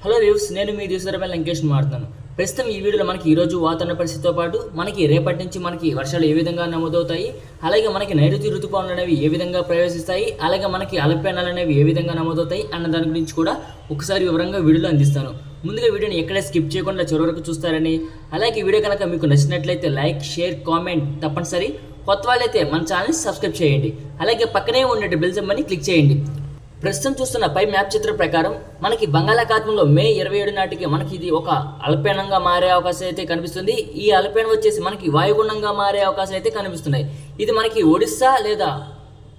Hello views, నేను మీ దిశరపై లంకేష్ మాట్లాడుతున్నాను. ప్రస్తుతం ఈ వీడియోలో మనకి ఈరోజు వాతావరణ పరిస్థితితో పాటు మనకి రేపటి నుంచి మనకి వర్షాలు ఏ విధంగా నమోదవుతాయి, అలాగే మనకి నైరుతి ఋతుపవనాలు అనేవి ఏ విధంగా ప్రవేశిస్తాయి, అలాగే మనకి అల్పపీడనాలు అనేవి ఏ విధంగా నమోదవుతాయి అన్న దాని గురించి కూడా ఒకసారి వివరంగా వీడియోలో అందిస్తాను. ముందుగా వీడియోని ఎక్కడే స్కిప్ చేయకుండా చివరి వరకు చూస్తారని, అలాగే వీడియో కనుక మీకు నచ్చినట్లయితే లైక్, షేర్, కామెంట్ తప్పనిసరి. కొత్త వాళ్ళైతే మన ఛానల్ని సబ్స్క్రైబ్ చేయండి, అలాగే పక్కనే ఉండే బెల్ సింబల్ని క్లిక్ చేయండి. ప్రస్తుతం చూస్తున్న పై మ్యాప్ చిత్రం ప్రకారం మనకి బంగాళాఖాతంలో మే 27 నాటికి మనకి ఇది ఒక అల్పపీడనంగా మారే అవకాశం అయితే కనిపిస్తుంది. ఈ అల్పపీడనం వచ్చేసి మనకి వాయుగుండంగా మారే అవకాశం అయితే కనిపిస్తున్నాయి. ఇది మనకి ఒడిస్సా లేదా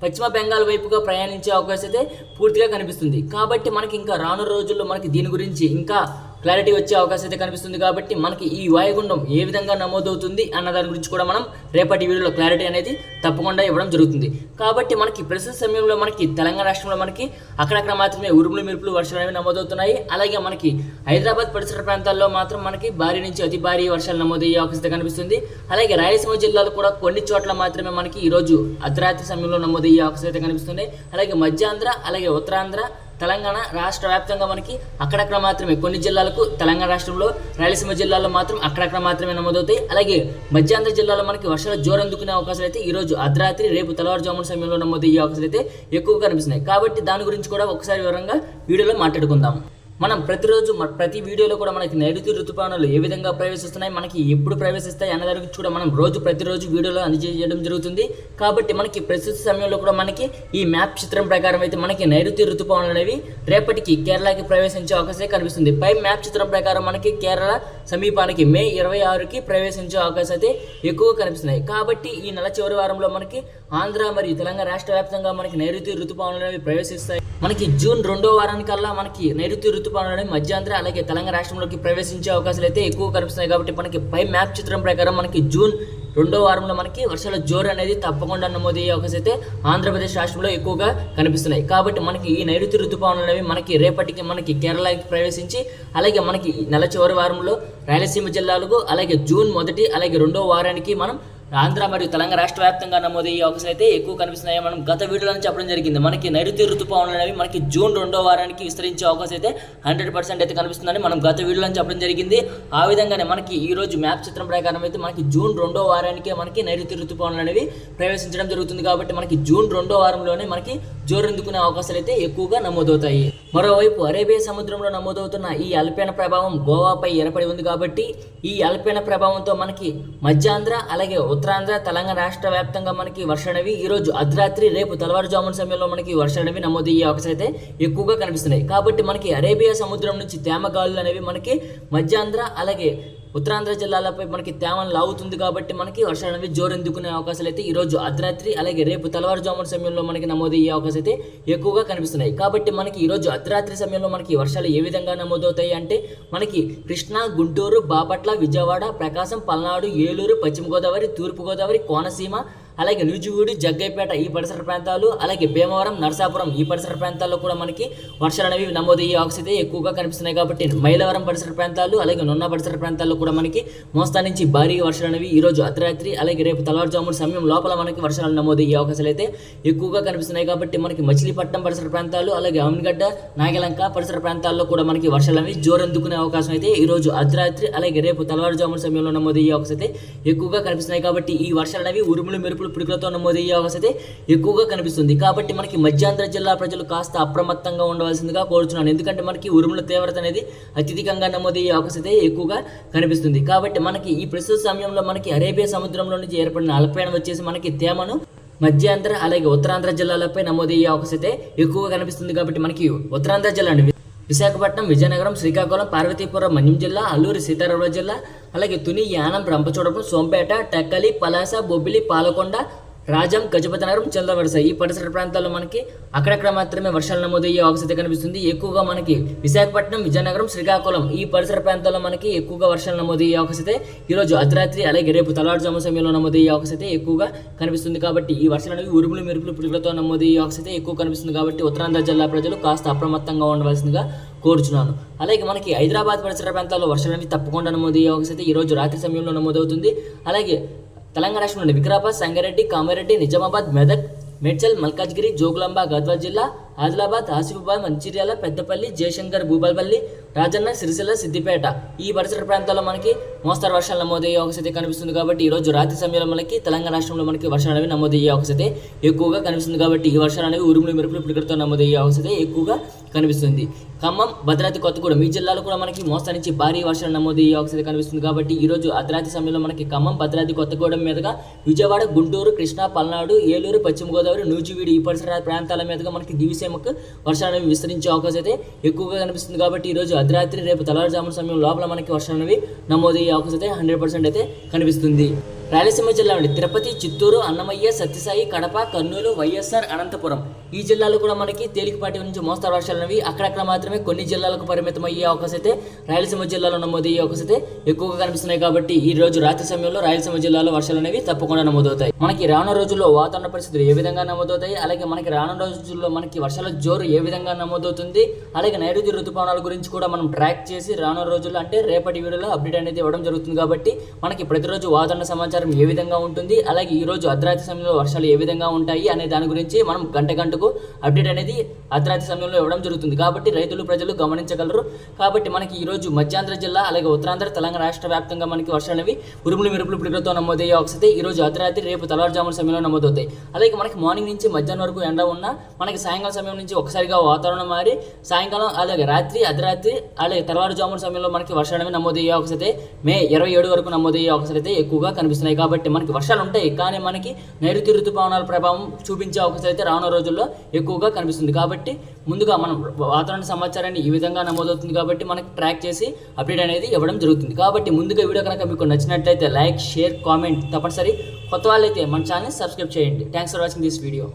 పశ్చిమ బెంగాల్ వైపుగా ప్రయాణించే అవకాశం అయితే పూర్తిగా కనిపిస్తుంది. కాబట్టి మనకి ఇంకా రానున్న రోజుల్లో మనకి దీని గురించి ఇంకా క్లారిటీ వచ్చే అవకాశం అయితే కనిపిస్తుంది. కాబట్టి మనకి ఈ వాయుగుండం ఏ విధంగా నమోదవుతుంది అన్న దాని గురించి కూడా మనం రేపటి వీడియోలో క్లారిటీ అనేది తప్పకుండా ఇవ్వడం జరుగుతుంది. కాబట్టి మనకి ప్రస్తుత సమయంలో మనకి తెలంగాణ రాష్ట్రంలో మనకి అక్కడక్కడ మాత్రమే ఉరుములు మెరుపులు వర్షాలు అనేవి నమోదవుతున్నాయి. అలాగే మనకి హైదరాబాద్ పరిసర ప్రాంతాల్లో మాత్రం మనకి భారీ నుంచి అతి భారీ వర్షాలు నమోదయ్యే అవకాశం కనిపిస్తుంది. అలాగే రాయలసీమ జిల్లాలో కూడా కొన్ని చోట్ల మాత్రమే మనకి ఈరోజు అర్ధరాత్రి సమయంలో నమోదయ్యే అవకాశం అయితే కనిపిస్తుంది. అలాగే మధ్యాంధ్ర, అలాగే ఉత్తరాంధ్ర, తెలంగాణ రాష్ట్ర వ్యాప్తంగా మనకి అక్కడక్కడ మాత్రమే కొన్ని జిల్లాలకు, తెలంగాణ రాష్ట్రంలో రాయలసీమ జిల్లాలో మాత్రం అక్కడక్కడ మాత్రమే నమోదవుతాయి. అలాగే మధ్యాంధ్ర జిల్లాలో మనకి వర్షాలు జోరందుకునే అవకాశాలు అయితే ఈరోజు అర్ధరాత్రి, రేపు తెల్లవారుజామున సమయంలో నమోదయ్యే అవకాశాలు అయితే ఎక్కువగా కనిపిస్తున్నాయి. కాబట్టి దాని గురించి కూడా ఒకసారి వివరంగా వీడియోలో మాట్లాడుకుందాం. మనం ప్రతిరోజు ప్రతి వీడియోలో కూడా మనకి నైరుతి ఋతుపవనాలు ఏ విధంగా ప్రవేశిస్తున్నాయి, మనకి ఎప్పుడు ప్రవేశిస్తాయి అన్న దాని గురించి కూడా మనం ప్రతిరోజు వీడియోలో అందజేయడం జరుగుతుంది. కాబట్టి మనకి ప్రస్తుత సమయంలో కూడా మనకి ఈ మ్యాప్ చిత్రం ప్రకారం అయితే మనకి నైరుతి ఋతుపవనాలు అనేవి రేపటికి కేరళకి ప్రవేశించే అవకాశం కనిపిస్తుంది. పై మ్యాప్ చిత్రం ప్రకారం మనకి కేరళ సమీపానికి మే 26కి ప్రవేశించే అవకాశం అయితే ఎక్కువగా కనిపిస్తున్నాయి. కాబట్టి ఈ నెల చివరి వారంలో మనకి ఆంధ్ర మరియు తెలంగాణ రాష్ట్ర వ్యాప్తంగా మనకి నైరుతి ఋతుపవనాలు అనేవి ప్రవేశిస్తాయి. మనకి జూన్ 2వ వారానికల్లా మనకి నైరుతి ఋతుపవనాలు మధ్యాంధ్ర, అలాగే తెలంగాణ రాష్ట్రంలోకి ప్రవేశించే అవకాశాలు అయితే ఎక్కువ కనిపిస్తున్నాయి. కాబట్టి మనకి పై మ్యాప్ చిత్రం ప్రకారం మనకి జూన్ 2వ వారంలో మనకి వర్షాల జోరు అనేది తప్పకుండా నమోదయ్యే అవకాశం అయితే ఆంధ్రప్రదేశ్ రాష్ట్రంలో ఎక్కువగా కనిపిస్తున్నాయి. కాబట్టి మనకి ఈ నైరుతి ఋతుపవనాలు అనేవి మనకి రేపటికి మనకి కేరళకి ప్రవేశించి, అలాగే మనకి నెల చివరి వారంలో రాయలసీమ జిల్లాలకు, అలాగే జూన్ 1, అలాగే 2వ వారానికి మనం ఆంధ్ర మరియు తెలంగాణ రాష్ట్ర వ్యాప్తంగా నమోదయ్యే అవకాశం అయితే ఎక్కువ కనిపిస్తున్నాయి. మనం గత వీడియోలో చెప్పడం జరిగింది, మనకి నైరుతి ఋతుపవనాలు అనేవి మనకి జూన్ 2వ వారానికి విస్తరించే అవకాశం అయితే 100% అయితే కనిపిస్తుందని మనం గత వీడియోలో చెప్పడం జరిగింది. ఆ విధంగానే మనకి ఈ రోజు మ్యాప్ చిత్రం ప్రకారం అయితే మనకి జూన్ 2వ వారానికే మనకి నైరుతి ఋతుపవనాలు అనేవి ప్రవేశించడం జరుగుతుంది. కాబట్టి మనకి జూన్ 2వ వారంలోనే మనకి జోరందుకునే అవకాశాలు అయితే ఎక్కువగా నమోదవుతాయి. మరోవైపు అరేబియా సముద్రంలో నమోదవుతున్న ఈ అల్పపీడన ప్రభావం గోవాపై ఏర్పడి ఉంది. కాబట్టి ఈ అల్పపీడన ప్రభావంతో మనకి మధ్యాంధ్ర, అలాగే ఉత్తరాంధ్ర, తెలంగాణ రాష్ట్ర వ్యాప్తంగా మనకి వర్షాలనేవి ఈరోజు అర్ధరాత్రి, రేపు తెల్లవారుజామున సమయంలో మనకి వర్షాలనేవి నమోదయ్యే అవకాశం అయితే ఎక్కువగా కనిపిస్తున్నాయి. కాబట్టి మనకి అరేబియా సముద్రం నుంచి తేమ గాలులు అనేవి మనకి మధ్యాంధ్ర, అలాగే ఉత్తరాంధ్ర జిల్లాలపై మనకి తేమను లాగుతుంది. కాబట్టి మనకి వర్షాలు అనేవి జోరెందుకునే అవకాశాలు అయితే ఈరోజు అర్ధరాత్రి, అలాగే రేపు తెల్లవారుజామున సమయంలో మనకి నమోదయ్యే అవకాశం అయితే ఎక్కువగా కనిపిస్తున్నాయి. కాబట్టి మనకి ఈరోజు అర్ధరాత్రి సమయంలో మనకి వర్షాలు ఏ విధంగా నమోదవుతాయి అంటే మనకి కృష్ణా, గుంటూరు, బాపట్ల, విజయవాడ, ప్రకాశం, పల్నాడు, ఏలూరు, పశ్చిమ గోదావరి, తూర్పు గోదావరి, కోనసీమ, అలాగే నూజివీడు, జగ్గైపేట ఈ పరిసర ప్రాంతాలు, అలాగే భీమవరం, నరసాపురం ఈ పరిసర ప్రాంతాల్లో కూడా మనకి వర్షాలు అనేవి నమోదయ్యే అవకాశం అయితే ఎక్కువగా కనిపిస్తున్నాయి. కాబట్టి మైలవరం పరిసర ప్రాంతాలు, అలాగే నున్న పరిసర ప్రాంతాల్లో కూడా మనకి మోస్తా నుంచి భారీ వర్షాలు అనేవి ఈరోజు అర్ధరాత్రి, అలాగే రేపు తెల్లవారుజామున సమయం లోపల మనకి వర్షాలు నమోదయ్యే అవకాశాలు అయితే ఎక్కువగా కనిపిస్తున్నాయి. కాబట్టి మనకి మచిలీపట్నం పరిసర ప్రాంతాలు, అలాగే అమన్గడ్డ, నాగలంక పరిసర ప్రాంతాల్లో కూడా మనకి వర్షాలు అనేవి జోరందుకునే అవకాశం అయితే ఈరోజు అర్ధరాత్రి, అలాగే రేపు తెల్లవారుజామున సమయంలో నమోదయ్యే అవకాశం అయితే ఎక్కువగా కనిపిస్తున్నాయి. కాబట్టి ఈ వర్షాలు అనేవి ఉరుములు మెరుపులు పిడుగులతో నమోదయ్యే అవకాశం అయితే ఎక్కువగా కనిపిస్తుంది. కాబట్టి మనకి మధ్యాంధ్ర జిల్లా ప్రజలు కాస్త అప్రమత్తంగా ఉండవలసిందిగా కోరుచున్నాను. ఎందుకంటే మనకి ఉరుముల తీవ్రత అనేది అత్యధికంగా నమోదయ్యే అవకాశం అయితే ఎక్కువగా కనిపిస్తుంది. కాబట్టి మనకి ఈ ప్రస్తుత సమయంలో మనకి అరేబియా సముద్రంలో నుంచి ఏర్పడిన అల్పపీడనం వచ్చేసి మనకి తేమను మధ్యాంధ్ర, అలాగే ఉత్తరాంధ్ర జిల్లాలపై నమోదయ్యే అవకాశం అయితే ఎక్కువగా కనిపిస్తుంది. కాబట్టి మనకి ఉత్తరాంధ్ర జిల్లా అండి విశాఖపట్నం, విజయనగరం, శ్రీకాకుళం, పార్వతీపురం, మన్యం జిల్లా, అల్లూరి సీతారామరాజు జిల్లా, అలాగే తుని, యానం, రంపచోడవరం, సోంపేట, టెక్కలి, పలాస, బొబ్బిలి, పాలకొండ, రాజం, గజపతి నగరం, చంద్రవరస ఈ పరిసర ప్రాంతాల్లో మనకి అక్కడక్కడ మాత్రమే వర్షాలు నమోదయ్యే అవకాశం కనిపిస్తుంది. ఎక్కువగా మనకి విశాఖపట్నం, విజయనగరం, శ్రీకాకుళం ఈ పరిసర ప్రాంతాల్లో మనకి ఎక్కువగా వర్షాలు నమోదయ్యే అవకాశం ఈరోజు అర్ధరాత్రి, అలాగే రేపు తెల్లవారుజామున సమయంలో నమోదయ్యే అవకాశం ఎక్కువగా కనిపిస్తుంది. కాబట్టి ఈ వర్షాలు అనేవి ఉరుములు మెరుపులు పిడుగులతో నమోదయ్యే అవకాశం ఎక్కువ కనిపిస్తుంది. కాబట్టి ఉత్తరాంధ్ర జిల్లా ప్రజలు కాస్త అప్రమత్తంగా ఉండవలసిందిగా కోరుచున్నాను. అలాగే మనకి హైదరాబాద్ పరిసర ప్రాంతాల్లో వర్షాలు అనేవి తప్పకుండా నమోదయ్యే అవకాశం ఈరోజు రాత్రి సమయంలో నమోదవుతుంది. అలాగే తెలంగాణ రాష్ట్రంలోని వికారాబాద్, సంగారెడ్డి, కామారెడ్డి, నిజామాబాద్, మెదక్, మేడ్చల్, మల్కాజ్గిరి, జోగులాంబ, గద్వాల్ జిల్లా, ఆదిలాబాద్, ఆసిఫాబాద్, మంచిర్యాల, పెద్దపల్లి, జయశంకర్, భూపాలపల్లి, రాజన్న, సిరిసిల్ల, సిద్దిపేట ఈ పరిసర ప్రాంతాల్లో మనకి మోస్తరు వర్షాలు నమోదయ్యే అవకాశం కనిపిస్తుంది. కాబట్టి ఈ రోజు రాత్రి సమయంలో మనకి తెలంగాణ రాష్ట్రంలో మనకి వర్షాలు అనేవి నమోదయ్యే అవకాశం ఎక్కువగా కనిపిస్తుంది. కాబట్టి ఈ వర్షాలు అనేవి ఉరుములు మెరుపులు పిడుగులతో నమోదయ్యే అవకాశం ఎక్కువగా కనిపిస్తుంది. ఖమ్మం, భద్రాద్రి కొత్తగూడెం ఈ జిల్లాలో కూడా మనకి మోస్తరు నుంచి భారీ వర్షాలు నమోదయ్యే అవకాశం కనిపిస్తుంది. కాబట్టి ఈ రోజు అర్ధరాత్రి సమయంలో మనకి ఖమ్మం, భద్రాద్రి కొత్తగూడెం మీదుగా విజయవాడ, గుంటూరు, కృష్ణా, పల్నాడు, ఏలూరు, పశ్చిమ గోదావరి, నూజివీడు ఈ పరిసర ప్రాంతాల మీదుగా మనకి దివిసీమకు వర్షాలు అనేవి విస్తరించే అవకాశం అయితే ఎక్కువగా కనిపిస్తుంది. కాబట్టి ఈ రోజు అర్ధరాత్రి, రేపు తెల్లవారుజామున సమయం లోపల మనకి వర్షాలు అనేవి నమోదయ్యే అవకాశం అయితే 100% అయితే కనిపిస్తుంది. రాయలసీమ జిల్లా నుండి తిరుపతి, చిత్తూరు, అన్నమయ్య, సత్యసాయి, కడప, కర్నూలు, వైఎస్ఆర్, అనంతపురం ఈ జిల్లాలో కూడా మనకి తేలికపాటి నుంచి మోస్తరు వర్షాలు అనేవి అక్కడక్కడ మాత్రమే కొన్ని జిల్లాలకు పరిమితం అయ్యే అవకాశం అయితే రాయలసీమ జిల్లాలో నమోదయ్యే అవకాశం అయితే ఎక్కువగా కనిపిస్తున్నాయి. కాబట్టి ఈ రోజు రాత్రి సమయంలో రాయలసీమ జిల్లాలో వర్షాలు అనేవి తప్పకుండా నమోదవుతాయి. మనకి రానున్న రోజుల్లో వాతావరణ పరిస్థితులు ఏ విధంగా నమోదవుతాయి, అలాగే మనకి రానున్న రోజుల్లో మనకి వర్షాల జోరు ఏ విధంగా నమోదవుతుంది, అలాగే నైరుతి ఋతుపవనాల గురించి కూడా మనం ట్రాక్ చేసి రానున్న రోజుల్లో అంటే రేపటి వీడియోలో అప్డేట్ అనేది ఇవ్వడం జరుగుతుంది. కాబట్టి మనకి ప్రతిరోజు వాతావరణ సమాచారం ఏ విధంగా ఉంటుంది, అలాగే ఈ రోజు అర్ధరాత్రి సమయంలో వర్షాలు ఏ విధంగా ఉంటాయి అనే దాని గురించి మనం గంటకు అప్డేట్ అనేది అర్ధరాత్రి సమయంలో ఇవ్వడం జరుగుతుంది. కాబట్టి రైతులు, ప్రజలు గమనించగలరు. కాబట్టి మనకి ఈ రోజు మధ్యాంధ్ర జిల్లా, అలాగే ఉత్తరాంధ్ర, తెలంగాణ రాష్ట్ర వ్యాప్తంగా మనకి వర్షాలు అనేవి ఉరుములు మెరుపులు పిడుగులతో నమోదయ్యే అవకాశం ఈ రోజు అర్ధరాత్రి, రేపు తెల్లవారుజామున సమయంలో నమోదవుతాయి. అలాగే మనకి మార్నింగ్ నుంచి మధ్యాహ్నం వరకు ఎండ ఉన్నా మనకి సాయంకాలం సమయం నుంచి ఒకసారిగా వాతావరణం మారి సాయంకాలం, అలాగే రాత్రి, అర్ధరాత్రి, అలాగే తెల్లవారుజామున సమయంలో మనకి వర్షాలు అనేవి నమోదయ్యే అవకాశం అయితే మే 27 వరకు నమోదయ్యే అవకాశం అయితే ఎక్కువగా కనిపిస్తున్నాయి. కాబట్టి మనకి వర్షాలు ఉంటాయి, కానీ మనకి నైరుతి ఋతుపవనాల ప్రభావం చూపించే అవకాశం అయితే రానున్న రోజుల్లో ఎక్కువగా కనిపిస్తుంది. కాబట్టి ముందుగా మనం వాతావరణ సమాచారాన్ని ఈ విధంగా నమోదవుతుంది. కాబట్టి మనకి ట్రాక్ చేసి అప్డేట్ అనేది ఇవ్వడం జరుగుతుంది. కాబట్టి ముందుగా వీడియో కనుక మీకు నచ్చినట్లయితే లైక్, షేర్, కామెంట్ తప్పనిసరి. కొత్త వాళ్ళైతే మన ఛానల్ని సబ్స్క్రైబ్ చేయండి. Thanks for watching this video.